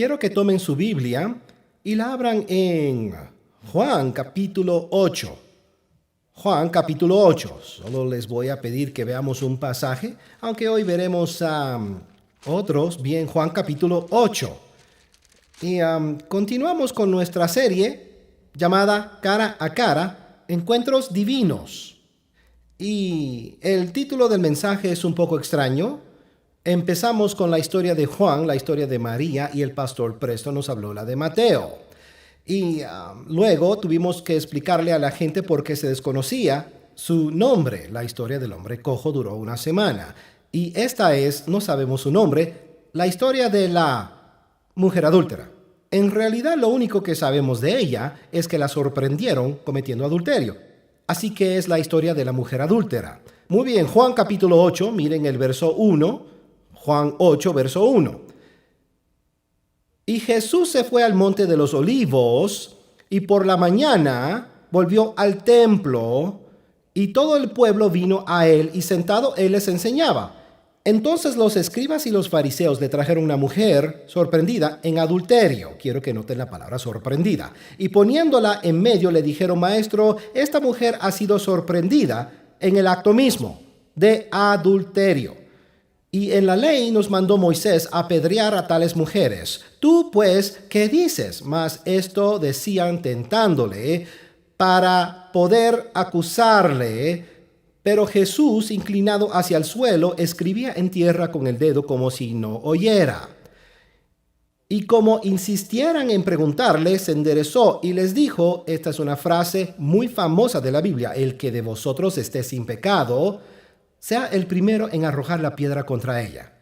Quiero que tomen su Biblia y la abran en Juan capítulo 8. Juan capítulo 8. Solo les voy a pedir que veamos un pasaje, aunque hoy veremos otros. Bien, Juan capítulo 8. Y continuamos con nuestra serie llamada Cara a Cara, Encuentros Divinos. Y el título del mensaje es un poco extraño. Empezamos con la historia de Juan, la historia de María, y el pastor Presto nos habló la de Mateo. Y luego tuvimos que explicarle a la gente por qué se desconocía su nombre. La historia del hombre cojo duró una semana. Y esta es, no sabemos su nombre, la historia de la mujer adúltera. En realidad lo único que sabemos de ella es que la sorprendieron cometiendo adulterio. Así que es la historia de la mujer adúltera. Muy bien, Juan capítulo 8, miren el verso 1. Juan 8, verso 1. Y Jesús se fue al monte de los olivos, y por la mañana volvió al templo, y todo el pueblo vino a él, y sentado él les enseñaba. Entonces los escribas y los fariseos le trajeron una mujer sorprendida en adulterio. Quiero que noten la palabra sorprendida. Y poniéndola en medio le dijeron: Maestro, esta mujer ha sido sorprendida en el acto mismo de adulterio. Y en la ley nos mandó Moisés apedrear a tales mujeres. Tú, pues, ¿qué dices? Mas esto decían tentándole para poder acusarle. Pero Jesús, inclinado hacia el suelo, escribía en tierra con el dedo como si no oyera. Y como insistieran en preguntarle, se enderezó y les dijo, esta es una frase muy famosa de la Biblia: el que de vosotros esté sin pecado, sea el primero en arrojar la piedra contra ella.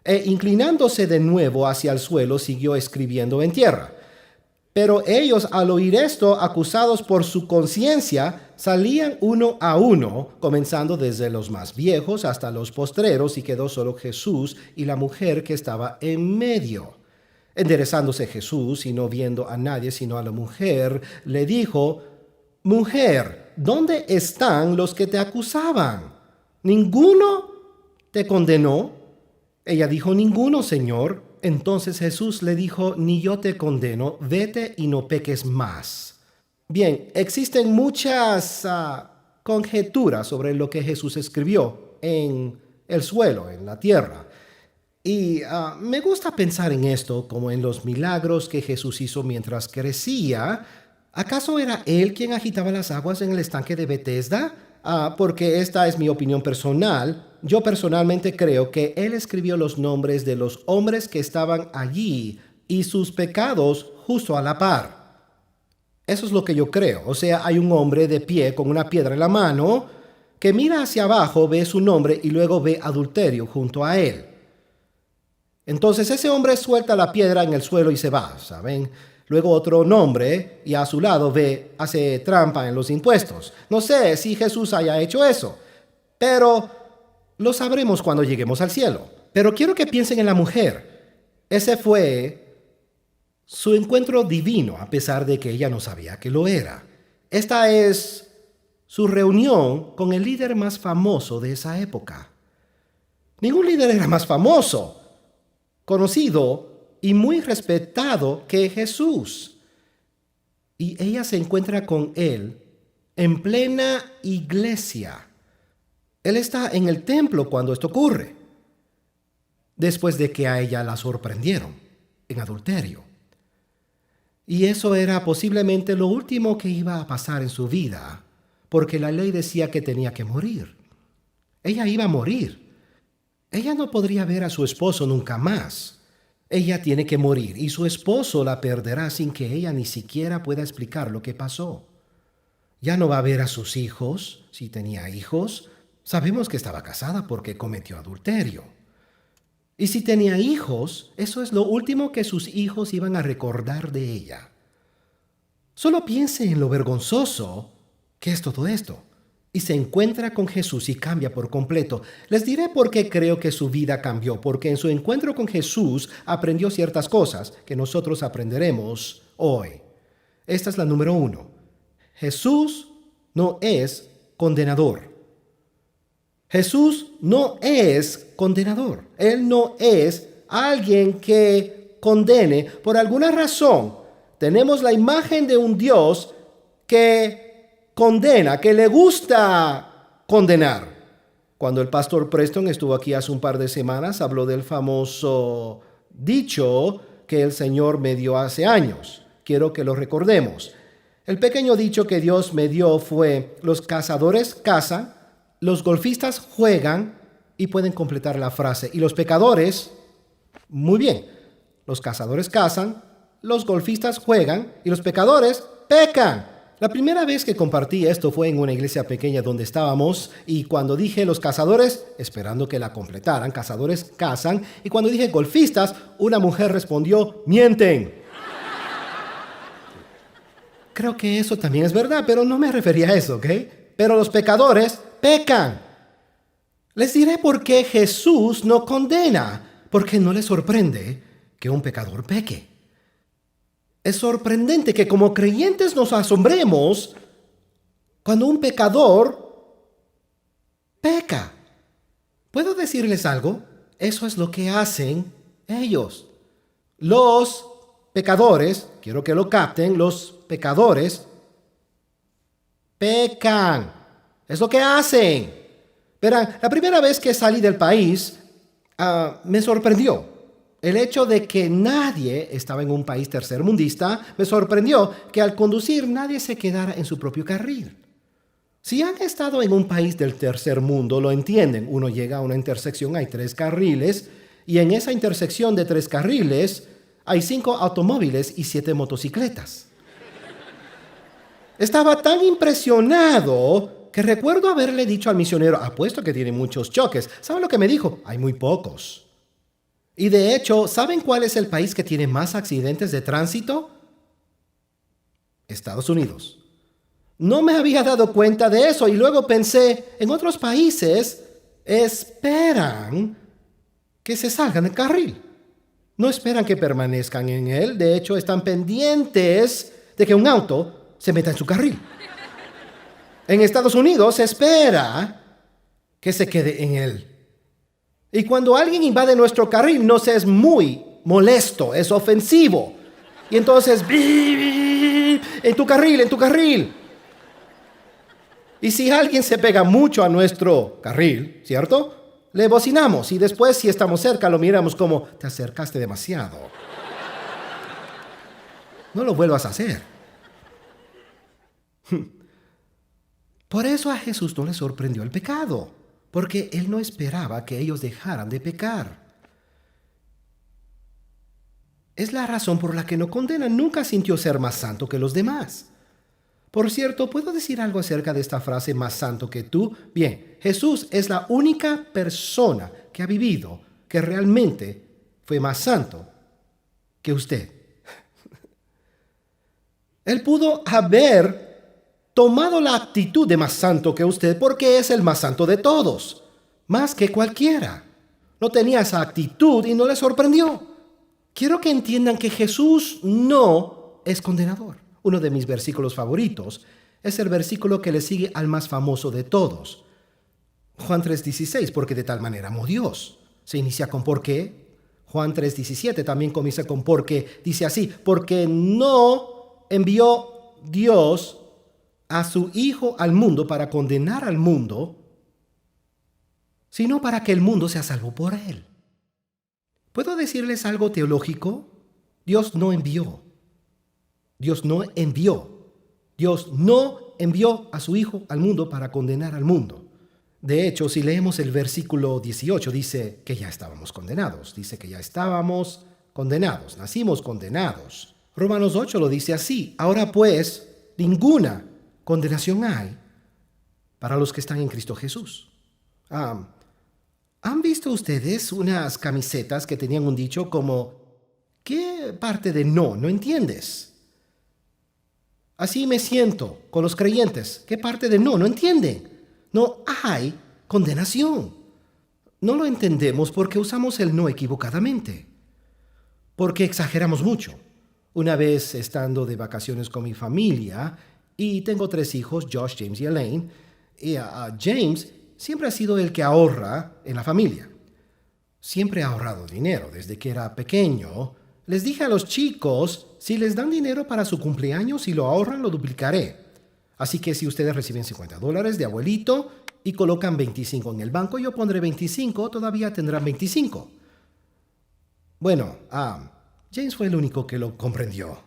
E inclinándose de nuevo hacia el suelo, siguió escribiendo en tierra. Pero ellos, al oír esto, acusados por su conciencia, salían uno a uno, comenzando desde los más viejos hasta los postreros, y quedó solo Jesús y la mujer que estaba en medio. Enderezándose Jesús y no viendo a nadie sino a la mujer, le dijo: Mujer, ¿dónde están los que te acusaban? ¿Ninguno te condenó? Ella dijo: Ninguno, Señor. Entonces Jesús le dijo: Ni yo te condeno, vete y no peques más. Bien, existen muchas conjeturas sobre lo que Jesús escribió en el suelo, en la tierra. Y me gusta pensar en esto como en los milagros que Jesús hizo mientras crecía. ¿Acaso era él quien agitaba las aguas en el estanque de Betesda? Porque esta es mi opinión personal. Yo personalmente creo que él escribió los nombres de los hombres que estaban allí y sus pecados justo a la par. Eso es lo que yo creo. O sea, hay un hombre de pie con una piedra en la mano que mira hacia abajo, ve su nombre y luego ve adulterio junto a él. Entonces ese hombre suelta la piedra en el suelo y se va, ¿saben? Luego otro nombre y a su lado hace trampa en los impuestos. No sé si Jesús haya hecho eso, pero lo sabremos cuando lleguemos al cielo. Pero quiero que piensen en la mujer. Ese fue su encuentro divino, a pesar de que ella no sabía que lo era. Esta es su reunión con el líder más famoso de esa época. Ningún líder era más famoso, conocido y muy respetado que Jesús. Y ella se encuentra con él en plena iglesia. Él está en el templo cuando esto ocurre, después de que a ella la sorprendieron en adulterio. Y eso era posiblemente lo último que iba a pasar en su vida, porque la ley decía que tenía que morir. Ella iba a morir. Ella no podría ver a su esposo nunca más. Ella tiene que morir y su esposo la perderá sin que ella ni siquiera pueda explicar lo que pasó. Ya no va a ver a sus hijos, si tenía hijos. Sabemos que estaba casada porque cometió adulterio. Y si tenía hijos, eso es lo último que sus hijos iban a recordar de ella. Solo piense en lo vergonzoso que es todo esto. Y se encuentra con Jesús y cambia por completo. Les diré por qué creo que su vida cambió, porque en su encuentro con Jesús aprendió ciertas cosas que nosotros aprenderemos hoy. Esta es la número 1. Jesús no es condenador. Jesús no es condenador. Él no es alguien que condene. Por alguna razón, tenemos la imagen de un Dios que condena, que le gusta condenar. Cuando el pastor Preston estuvo aquí hace un par de semanas, habló del famoso dicho que el Señor me dio hace años. Quiero que lo recordemos. El pequeño dicho que Dios me dio fue: los cazadores cazan, los golfistas juegan, y pueden completar la frase. Y los pecadores, muy bien, los cazadores cazan, los golfistas juegan y los pecadores pecan. La primera vez que compartí esto fue en una iglesia pequeña donde estábamos, y cuando dije los cazadores, esperando que la completaran, cazadores cazan, y cuando dije golfistas, una mujer respondió: mienten. Creo que eso también es verdad, pero no me refería a eso, ¿ok? Pero los pecadores pecan. Les diré por qué Jesús no condena, porque no le sorprende que un pecador peque. Es sorprendente que como creyentes nos asombremos cuando un pecador peca. ¿Puedo decirles algo? Eso es lo que hacen ellos. Los pecadores, quiero que lo capten, los pecadores pecan. Es lo que hacen. Verán, la primera vez que salí del país, me sorprendió. El hecho de que nadie estaba en un país tercermundista, me sorprendió que al conducir nadie se quedara en su propio carril. Si han estado en un país del tercer mundo, lo entienden. Uno llega a una intersección, hay 3 carriles, y en esa intersección de 3 carriles hay 5 automóviles y 7 motocicletas. Estaba tan impresionado que recuerdo haberle dicho al misionero: apuesto que tiene muchos choques. ¿Saben lo que me dijo? Hay muy pocos. Y de hecho, ¿saben cuál es el país que tiene más accidentes de tránsito? Estados Unidos. No me había dado cuenta de eso, y luego pensé, en otros países esperan que se salgan del carril. No esperan que permanezcan en él. De hecho, están pendientes de que un auto se meta en su carril. En Estados Unidos se espera que se quede en él. Y cuando alguien invade nuestro carril, nos es muy molesto, es ofensivo. Y entonces, en tu carril. Y si alguien se pega mucho a nuestro carril, ¿cierto? Le bocinamos, y después, si estamos cerca, lo miramos como: te acercaste demasiado. No lo vuelvas a hacer. Por eso a Jesús no le sorprendió el pecado, porque Él no esperaba que ellos dejaran de pecar. Es la razón por la que no condena. Nunca sintió ser más santo que los demás. Por cierto, ¿puedo decir algo acerca de esta frase, más santo que tú? Bien, Jesús es la única persona que ha vivido que realmente fue más santo que usted. Él pudo haber tomado la actitud de más santo que usted porque es el más santo de todos, más que cualquiera. No tenía esa actitud y no le sorprendió. Quiero que entiendan que Jesús no es condenador. Uno de mis versículos favoritos es el versículo que le sigue al más famoso de todos. Juan 3:16, porque de tal manera amó Dios. Se inicia con ¿por qué? Juan 3:17 también comienza con ¿por qué? Dice así: porque no envió Dios a su Hijo al mundo para condenar al mundo, sino para que el mundo sea salvo por él. ¿Puedo decirles algo teológico? Dios no envió a su Hijo al mundo para condenar al mundo. De hecho, si leemos el versículo 18, dice que ya estábamos condenados. Nacimos condenados. Romanos 8 lo dice así: ahora pues, ninguna condenación hay para los que están en Cristo Jesús. ¿Han visto ustedes unas camisetas que tenían un dicho como: ¿qué parte de no entiendes? Así me siento con los creyentes. ¿Qué parte de no entienden? No hay condenación. No lo entendemos porque usamos el no equivocadamente, porque exageramos mucho. Una vez estando de vacaciones con mi familia, y tengo 3 hijos, Josh, James y Elaine, y James siempre ha sido el que ahorra en la familia. Siempre ha ahorrado dinero desde que era pequeño. Les dije a los chicos, si les dan dinero para su cumpleaños y lo ahorran, lo duplicaré. Así que si ustedes reciben $50 de abuelito y colocan 25 en el banco, yo pondré 25, todavía tendrán 25. Bueno, James fue el único que lo comprendió.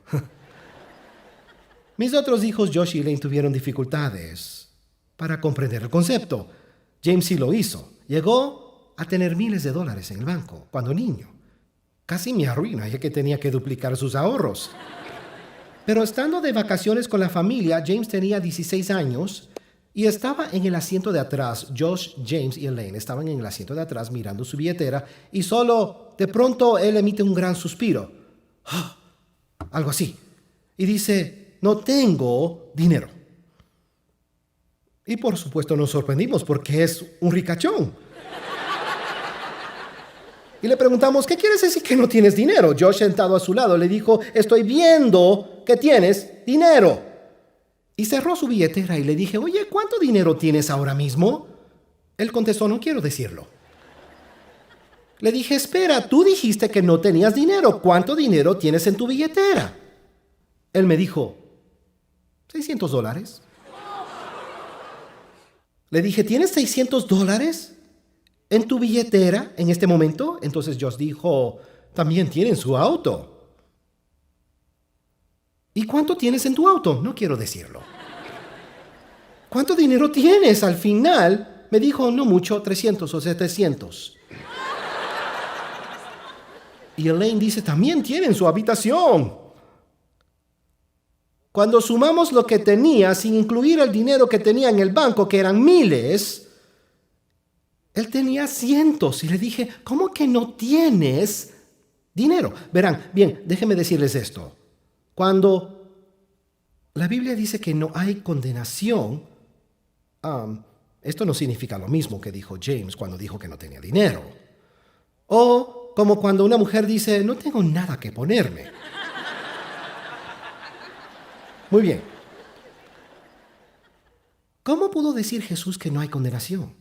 Mis otros hijos, Josh y Elaine, tuvieron dificultades para comprender el concepto. James sí lo hizo. Llegó a tener miles de dólares en el banco cuando niño. Casi me arruina, ya que tenía que duplicar sus ahorros. Pero estando de vacaciones con la familia, James tenía 16 años y estaba en el asiento de atrás. Josh, James y Elaine estaban en el asiento de atrás mirando su billetera y solo de pronto él emite un gran suspiro. Algo así. Y dice, no tengo dinero. Y por supuesto nos sorprendimos porque es un ricachón. Y le preguntamos, ¿qué quieres decir que no tienes dinero? Josh, sentado a su lado, le dijo, estoy viendo que tienes dinero. Y cerró su billetera y le dije, oye, ¿cuánto dinero tienes ahora mismo? Él contestó, no quiero decirlo. Le dije, espera, tú dijiste que no tenías dinero. ¿Cuánto dinero tienes en tu billetera? Él me dijo, $600. Le dije, ¿tienes $600 en tu billetera en este momento? Entonces Josh dijo, también tienen su auto. ¿Y cuánto tienes en tu auto? No quiero decirlo. ¿Cuánto dinero tienes? Al final me dijo, no mucho, 300 o 700. Y Elaine dice, también tienen su habitación. Cuando sumamos lo que tenía, sin incluir el dinero que tenía en el banco, que eran miles, él tenía cientos. Y le dije, ¿cómo que no tienes dinero? Verán, bien, déjenme decirles esto. Cuando la Biblia dice que no hay condenación, esto no significa lo mismo que dijo James cuando dijo que no tenía dinero. O como cuando una mujer dice, no tengo nada que ponerme. Muy bien. ¿Cómo pudo decir Jesús que no hay condenación?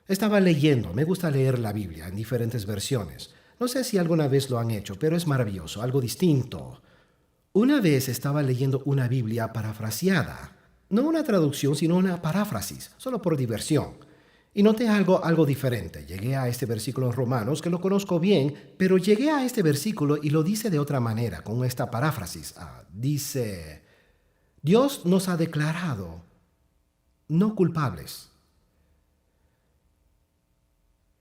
Estaba leyendo, me gusta leer la Biblia en diferentes versiones. No sé si alguna vez lo han hecho, pero es maravilloso, algo distinto. Una vez estaba leyendo una Biblia parafraseada, no una traducción, sino una paráfrasis, solo por diversión. Y noté algo diferente. Llegué a este versículo en Romanos, que lo conozco bien, pero llegué a este versículo y lo dice de otra manera, con esta paráfrasis. Dice, Dios nos ha declarado no culpables.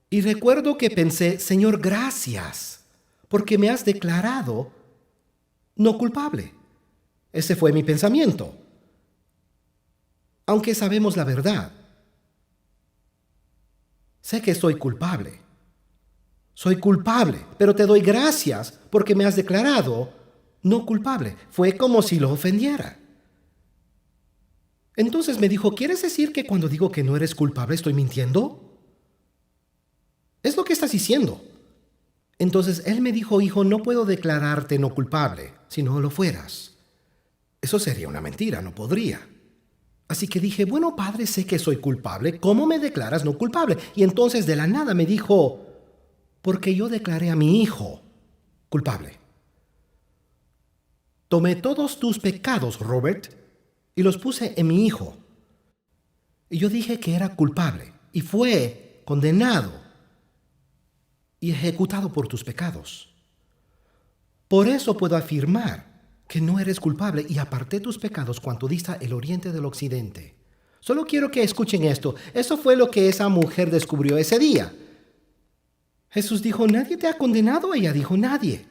Y recuerdo que pensé, Señor, gracias, porque me has declarado no culpable. Ese fue mi pensamiento. Aunque sabemos la verdad. Sé que soy culpable. Soy culpable, pero te doy gracias porque me has declarado no culpable. Fue como si lo ofendiera. Entonces me dijo, ¿quieres decir que cuando digo que no eres culpable estoy mintiendo? Es lo que estás diciendo. Entonces él me dijo, hijo, no puedo declararte no culpable si no lo fueras. Eso sería una mentira, no podría. Así que dije, bueno, padre, sé que soy culpable. ¿Cómo me declaras no culpable? Y entonces de la nada me dijo, porque yo declaré a mi hijo culpable. Tomé todos tus pecados, Robert, y los puse en mi hijo. Y yo dije que era culpable y fue condenado y ejecutado por tus pecados. Por eso puedo afirmar que no eres culpable y aparté tus pecados cuanto dista el oriente del occidente. Solo quiero que escuchen esto. Eso fue lo que esa mujer descubrió ese día. Jesús dijo, ¿nadie te ha condenado? Ella dijo, nadie.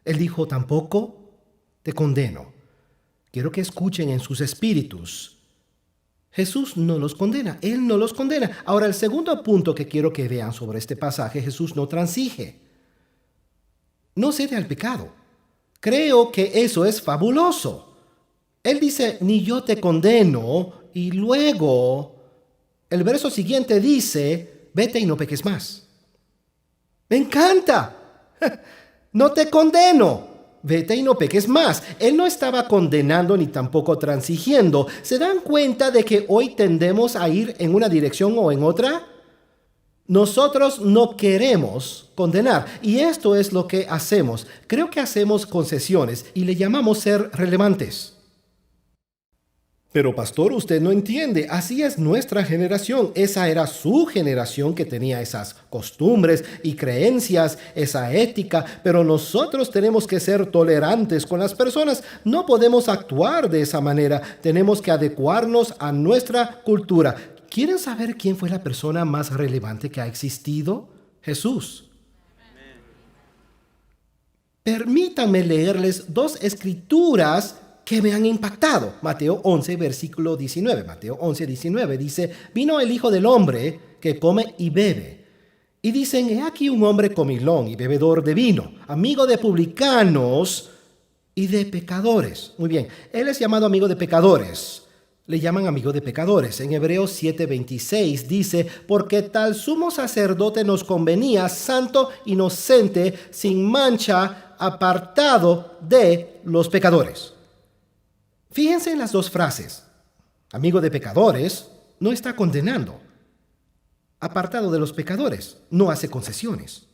Él dijo, tampoco te condeno. Quiero que escuchen en sus espíritus. Jesús no los condena. Él no los condena. Ahora, el segundo punto que quiero que vean sobre este pasaje, Jesús no transige. No cede al pecado. Creo que eso es fabuloso. Él dice, ni yo te condeno, y luego el verso siguiente dice, vete y no peques más. ¡Me encanta! No te condeno, vete y no peques más. Él no estaba condenando ni tampoco transigiendo. ¿Se dan cuenta de que hoy tendemos a ir en una dirección o en otra? Nosotros no queremos condenar y esto es lo que hacemos. Creo que hacemos concesiones y le llamamos ser relevantes. Pero pastor, usted no entiende, así es nuestra generación. Esa era su generación que tenía esas costumbres y creencias, esa ética, pero nosotros tenemos que ser tolerantes con las personas. No podemos actuar de esa manera, tenemos que adecuarnos a nuestra cultura. ¿Quieren saber quién fue la persona más relevante que ha existido? Jesús. Permítanme leerles dos escrituras que me han impactado. Mateo 11, versículo 19. Mateo 11, 19 dice, vino el Hijo del Hombre que come y bebe. Y dicen, he aquí un hombre comilón y bebedor de vino, amigo de publicanos y de pecadores. Muy bien, él es llamado amigo de pecadores. Le llaman amigo de pecadores. En Hebreos 7:26 dice, porque tal sumo sacerdote nos convenía, santo, inocente, sin mancha, apartado de los pecadores. Fíjense en las dos frases. Amigo de pecadores no está condenando. Apartado de los pecadores no hace concesiones.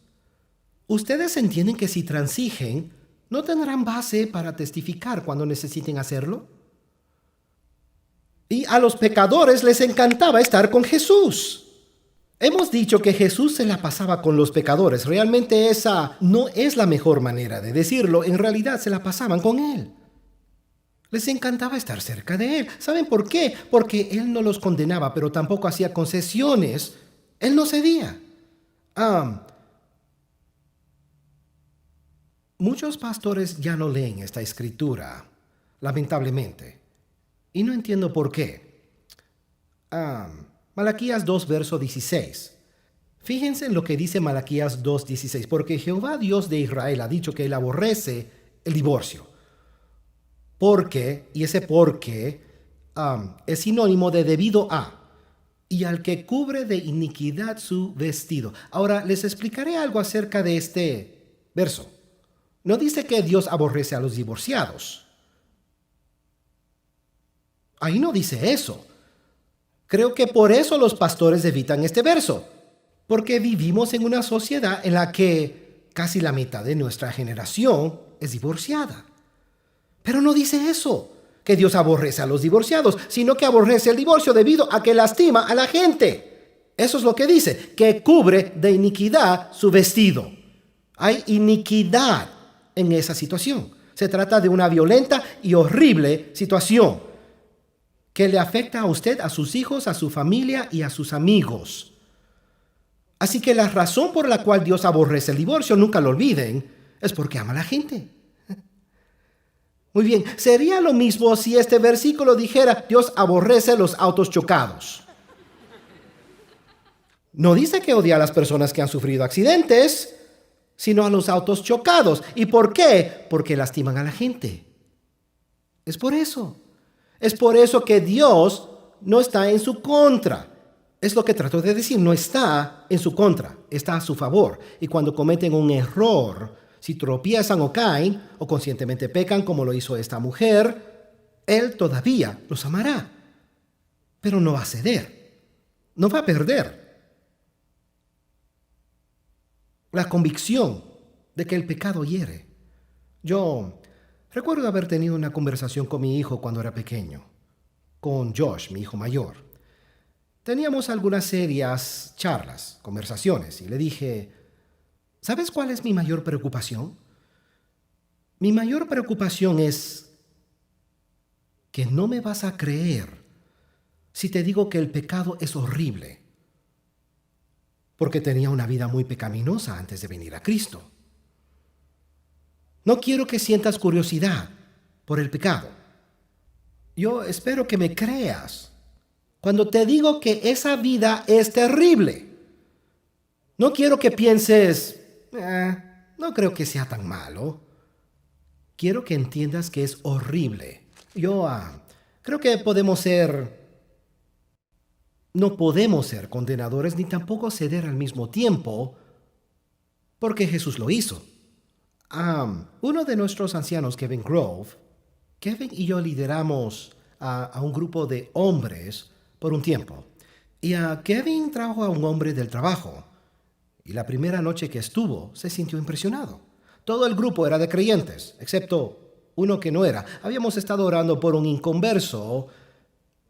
Ustedes entienden que si transigen, no tendrán base para testificar cuando necesiten hacerlo. Y a los pecadores les encantaba estar con Jesús. Hemos dicho que Jesús se la pasaba con los pecadores. Realmente esa no es la mejor manera de decirlo. En realidad se la pasaban con Él. Les encantaba estar cerca de Él. ¿Saben por qué? Porque Él no los condenaba, pero tampoco hacía concesiones. Él no cedía. Muchos pastores ya no leen esta escritura, lamentablemente. Y no entiendo por qué. Malaquías 2, verso 16. Fíjense en lo que dice Malaquías 2:16. Porque Jehová, Dios de Israel, ha dicho que Él aborrece el divorcio. Porque, y ese porque es sinónimo de debido a, y al que cubre de iniquidad su vestido. Ahora, les explicaré algo acerca de este verso. No dice que Dios aborrece a los divorciados. Ahí no dice eso. Creo que por eso los pastores evitan este verso. Porque vivimos en una sociedad en la que casi la mitad de nuestra generación es divorciada. Pero no dice eso, que Dios aborrece a los divorciados, sino que aborrece el divorcio debido a que lastima a la gente. Eso es lo que dice, que cubre de iniquidad su vestido. Hay iniquidad en esa situación. Se trata de una violenta y horrible situación que le afecta a usted, a sus hijos, a su familia y a sus amigos. Así que la razón por la cual Dios aborrece el divorcio, nunca lo olviden, es porque ama a la gente. Muy bien, sería lo mismo si este versículo dijera, Dios aborrece los autos chocados. No dice que odia a las personas que han sufrido accidentes, sino a los autos chocados. ¿Y por qué? Porque lastiman a la gente. Es por eso. Es por eso que Dios no está en su contra. Es lo que trato de decir, no está en su contra, está a su favor. Y cuando cometen un error, si tropiezan o caen, o conscientemente pecan como lo hizo esta mujer, Él todavía los amará. Pero no va a ceder, no va a perder. La convicción de que el pecado hiere. Yo recuerdo haber tenido una conversación con mi hijo cuando era pequeño, con Josh, mi hijo mayor. Teníamos algunas serias charlas, conversaciones, y le dije, ¿sabes cuál es mi mayor preocupación? Mi mayor preocupación es que no me vas a creer si te digo que el pecado es horrible, porque tenía una vida muy pecaminosa antes de venir a Cristo. No quiero que sientas curiosidad por el pecado. Yo espero que me creas cuando te digo que esa vida es terrible. No quiero que pienses, no creo que sea tan malo. Quiero que entiendas que es horrible. Yo creo que no podemos ser condenadores ni tampoco ceder al mismo tiempo, porque Jesús lo hizo. Uno de nuestros ancianos, Kevin y yo lideramos a un grupo de hombres por un tiempo. Y Kevin trajo a un hombre del trabajo. y la primera noche que estuvo se sintió impresionado. Todo el grupo era de creyentes, excepto uno que no era. Habíamos estado orando por un inconverso,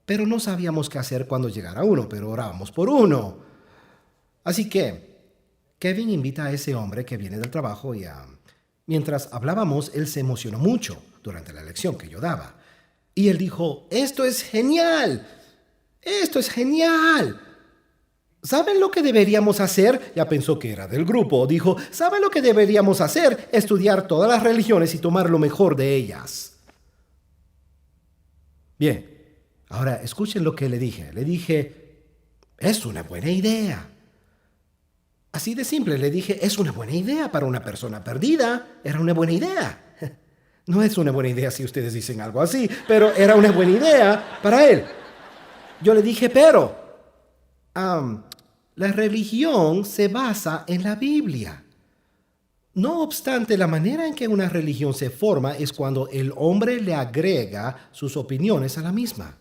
pero no sabíamos qué hacer cuando llegara uno, pero orábamos por uno. Así que Kevin invita a ese hombre que viene del trabajo y mientras hablábamos, él se emocionó mucho durante la lección que yo daba. Y él dijo, ¡esto es genial! ¡Esto es genial! ¿Saben lo que deberíamos hacer? Ya pensó que era del grupo. Dijo, ¿saben lo que deberíamos hacer? Estudiar todas las religiones y tomar lo mejor de ellas. Bien, ahora escuchen lo que le dije. Le dije, es una buena idea. Así de simple, le dije, es una buena idea para una persona perdida. Era una buena idea. No es una buena idea si ustedes dicen algo así, pero era una buena idea para él. Yo le dije, pero la religión se basa en la Biblia. No obstante, la manera en que una religión se forma es cuando el hombre le agrega sus opiniones a la misma.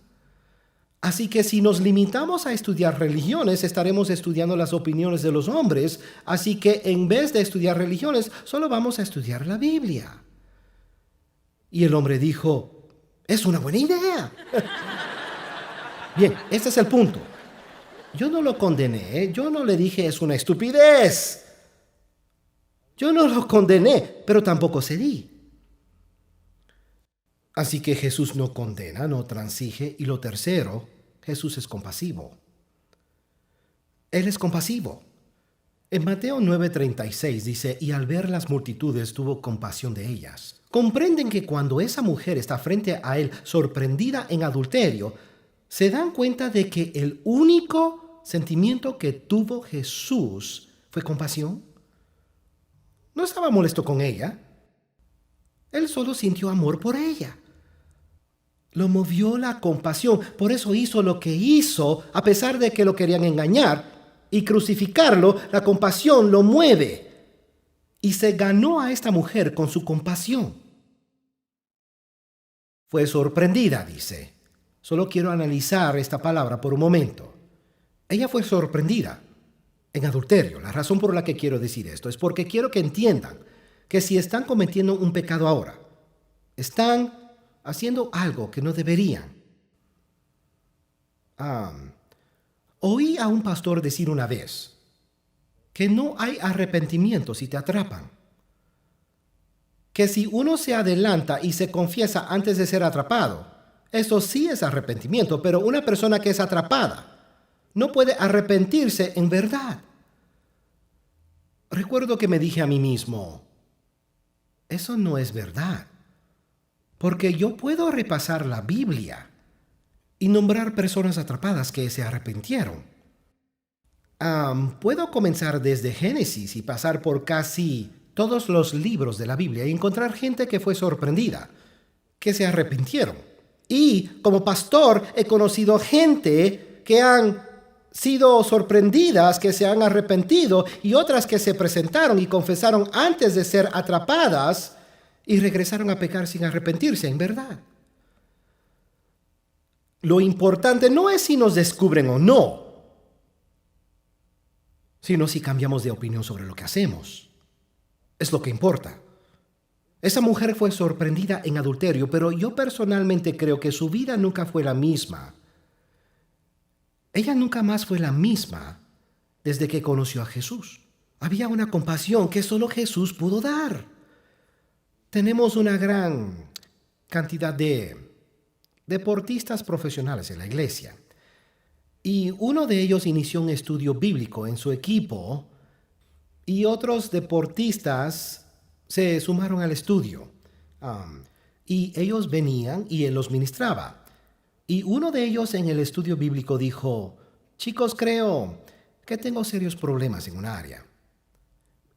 Así que si nos limitamos a estudiar religiones, estaremos estudiando las opiniones de los hombres. Así que en vez de estudiar religiones, solo vamos a estudiar la Biblia. Y el hombre dijo, es una buena idea. Bien, este es el punto. Yo no lo condené, yo no le dije es una estupidez. Yo no lo condené, pero tampoco cedí. Así que Jesús no condena, no transige. Y lo tercero, Jesús es compasivo. Él es compasivo. En Mateo 9:36 dice, y al ver las multitudes tuvo compasión de ellas. Comprenden que cuando esa mujer está frente a él sorprendida en adulterio, se dan cuenta de que el único sentimiento que tuvo Jesús fue compasión. No estaba molesto con ella. Él solo sintió amor por ella. Lo movió la compasión. Por eso hizo lo que hizo, a pesar de que lo querían engañar y crucificarlo. La compasión lo mueve. Y se ganó a esta mujer con su compasión. Fue sorprendida, dice. Solo quiero analizar esta palabra por un momento. Ella fue sorprendida en adulterio. La razón por la que quiero decir esto es porque quiero que entiendan que si están cometiendo un pecado ahora, están haciendo algo que no deberían. Oí a un pastor decir una vez que no hay arrepentimiento si te atrapan. Que si uno se adelanta y se confiesa antes de ser atrapado, eso sí es arrepentimiento, pero una persona que es atrapada no puede arrepentirse en verdad. Recuerdo que me dije a mí mismo, eso no es verdad, porque yo puedo repasar la Biblia y nombrar personas atrapadas que se arrepintieron. Puedo comenzar desde Génesis y pasar por casi todos los libros de la Biblia y encontrar gente que fue sorprendida, que se arrepintieron. Y como pastor he conocido gente que han sido sorprendidas, que se han arrepentido, y otras que se presentaron y confesaron antes de ser atrapadas y regresaron a pecar sin arrepentirse, en verdad. Lo importante no es si nos descubren o no, sino si cambiamos de opinión sobre lo que hacemos. Es lo que importa. Esa mujer fue sorprendida en adulterio, pero yo personalmente creo que su vida nunca fue la misma. Ella nunca más fue la misma desde que conoció a Jesús. Había una compasión que solo Jesús pudo dar. Tenemos una gran cantidad de deportistas profesionales en la iglesia. Y uno de ellos inició un estudio bíblico en su equipo y otros deportistas se sumaron al estudio. Y ellos venían y él los ministraba. Y uno de ellos en el estudio bíblico dijo, chicos, creo que tengo serios problemas en un área.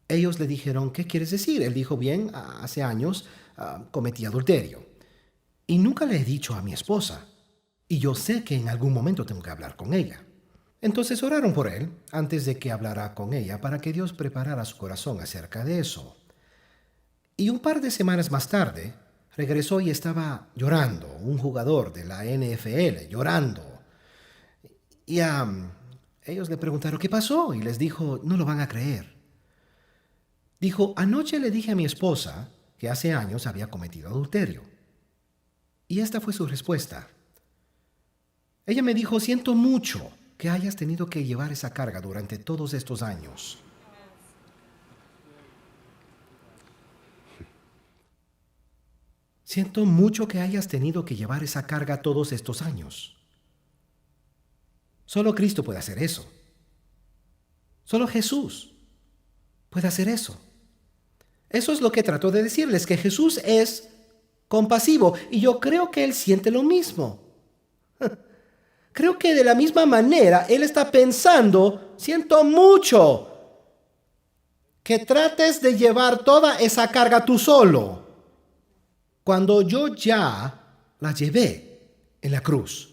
Ellos le dijeron, ¿qué quieres decir? Él dijo, bien, hace años cometí adulterio. Y nunca le he dicho a mi esposa. Y yo sé que en algún momento tengo que hablar con ella. Entonces oraron por él antes de que hablara con ella para que Dios preparara su corazón acerca de eso. Y un par de semanas más tarde, regresó y estaba llorando, un jugador de la NFL, llorando. Y Ellos le preguntaron, ¿qué pasó? Y les dijo, no lo van a creer. Dijo, anoche le dije a mi esposa que hace años había cometido adulterio. Y esta fue su respuesta. Ella me dijo, siento mucho que hayas tenido que llevar esa carga durante todos estos años. Siento mucho que hayas tenido que llevar esa carga todos estos años. Solo Cristo puede hacer eso. Solo Jesús puede hacer eso. Eso es lo que trato de decirles, que Jesús es compasivo y yo creo que Él siente lo mismo. Creo que de la misma manera Él está pensando, siento mucho que trates de llevar toda esa carga tú solo, cuando yo ya la llevé en la cruz.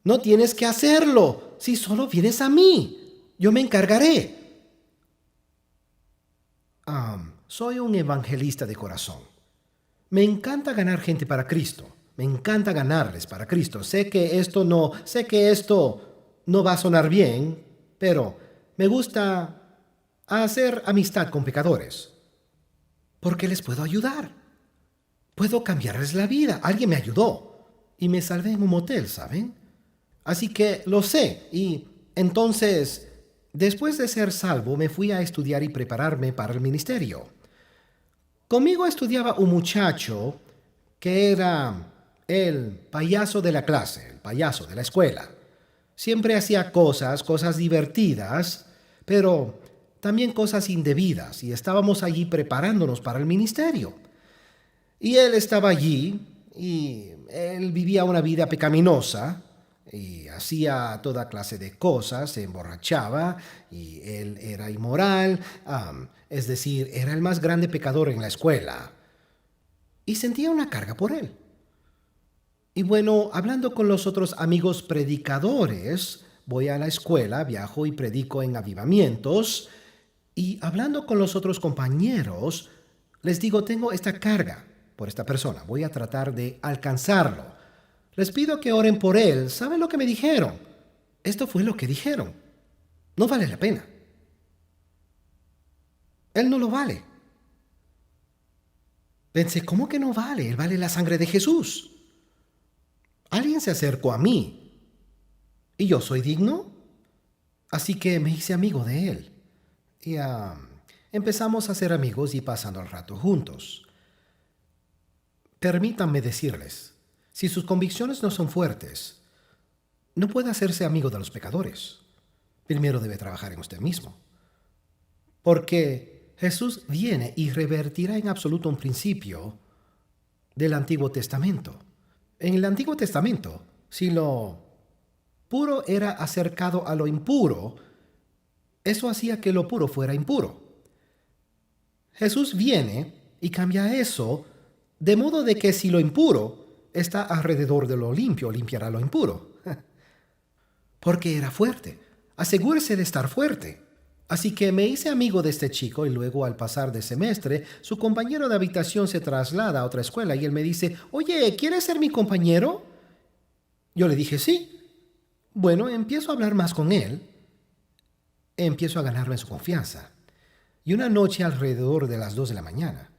No tienes que hacerlo, si solo vienes a mí, yo me encargaré. Soy un evangelista de corazón. Me encanta ganar gente para Cristo. Me encanta ganarles para Cristo. Sé que esto no va a sonar bien, pero me gusta hacer amistad con pecadores. Porque les puedo ayudar. Puedo cambiarles la vida. Alguien me ayudó y me salvé en un motel, ¿saben? Así que lo sé. Y entonces, después de ser salvo, me fui a estudiar y prepararme para el ministerio. Conmigo estudiaba un muchacho que era el payaso de la clase, el payaso de la escuela. Siempre hacía cosas divertidas, pero también cosas indebidas, y estábamos allí preparándonos para el ministerio. Y él estaba allí, y él vivía una vida pecaminosa, y hacía toda clase de cosas, se emborrachaba, y él era inmoral, es decir, era el más grande pecador en la escuela. Y sentía una carga por él. Y bueno, hablando con los otros amigos predicadores, voy a la escuela, viajo y predico en avivamientos, y hablando con los otros compañeros, les digo, tengo esta carga por esta persona, voy a tratar de alcanzarlo. Les pido que oren por él. ¿Saben lo que me dijeron? Esto fue lo que dijeron. No vale la pena. Él no lo vale. Pensé, ¿cómo que no vale? Él vale la sangre de Jesús. Alguien se acercó a mí. ¿Y yo soy digno? Así que me hice amigo de él. Y empezamos a ser amigos y pasando el rato juntos. Permítanme decirles, si sus convicciones no son fuertes, no puede hacerse amigo de los pecadores. Primero debe trabajar en usted mismo. Porque Jesús viene y revertirá en absoluto un principio del Antiguo Testamento. En el Antiguo Testamento, si lo puro era acercado a lo impuro, eso hacía que lo puro fuera impuro. Jesús viene y cambia eso, de modo de que si lo impuro está alrededor de lo limpio, limpiará lo impuro. Porque era fuerte. Asegúrese de estar fuerte. Así que me hice amigo de este chico y luego al pasar de semestre, su compañero de habitación se traslada a otra escuela y él me dice, oye, ¿quieres ser mi compañero? Yo le dije, sí. Bueno, empiezo a hablar más con él. Empiezo a ganarme su confianza. Y una noche alrededor de las 2 de la mañana,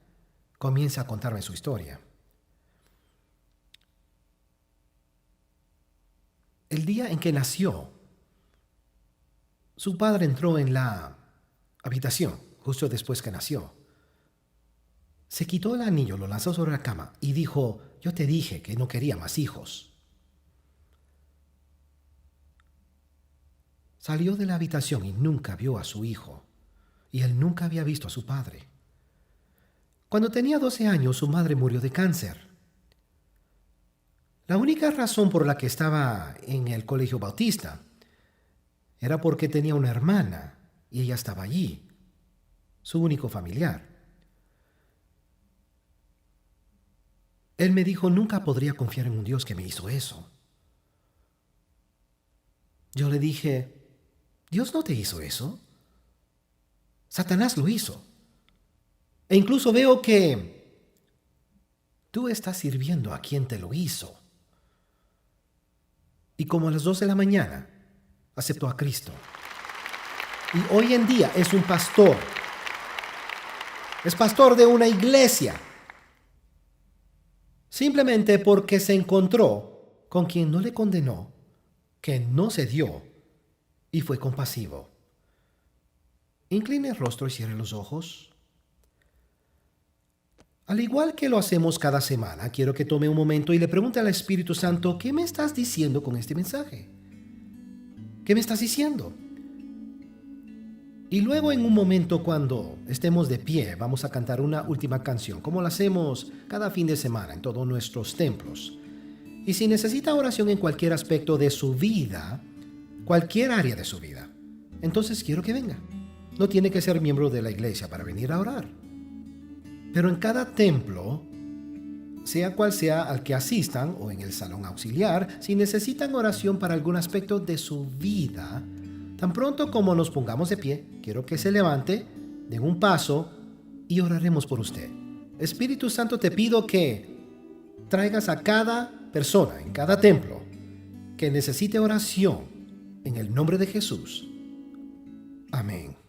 comienza a contarme su historia. El día en que nació, su padre entró en la habitación justo después que nació. Se quitó el anillo, lo lanzó sobre la cama y dijo, yo te dije que no quería más hijos. Salió de la habitación y nunca vio a su hijo, y él nunca había visto a su padre. Cuando tenía 12 años, su madre murió de cáncer. La única razón por la que estaba en el colegio bautista era porque tenía una hermana y ella estaba allí, su único familiar. Él me dijo, nunca podría confiar en un Dios que me hizo eso. Yo le dije, Dios no te hizo eso. Satanás lo hizo. E incluso veo que tú estás sirviendo a quien te lo hizo. Y como a las 2 de la mañana, aceptó a Cristo. Y hoy en día es un pastor. Es pastor de una iglesia. Simplemente porque se encontró con quien no le condenó, que no se dio y fue compasivo. Incline el rostro y cierre los ojos. Al igual que lo hacemos cada semana, quiero que tome un momento y le pregunte al Espíritu Santo, ¿qué me estás diciendo con este mensaje? ¿Qué me estás diciendo? Y luego en un momento cuando estemos de pie, vamos a cantar una última canción, como lo hacemos cada fin de semana en todos nuestros templos. Y si necesita oración en cualquier aspecto de su vida, cualquier área de su vida, entonces quiero que venga. No tiene que ser miembro de la iglesia para venir a orar. Pero en cada templo, sea cual sea al que asistan o en el salón auxiliar, si necesitan oración para algún aspecto de su vida, tan pronto como nos pongamos de pie, quiero que se levante, den un paso y oraremos por usted. Espíritu Santo, te pido que traigas a cada persona en cada templo que necesite oración en el nombre de Jesús. Amén.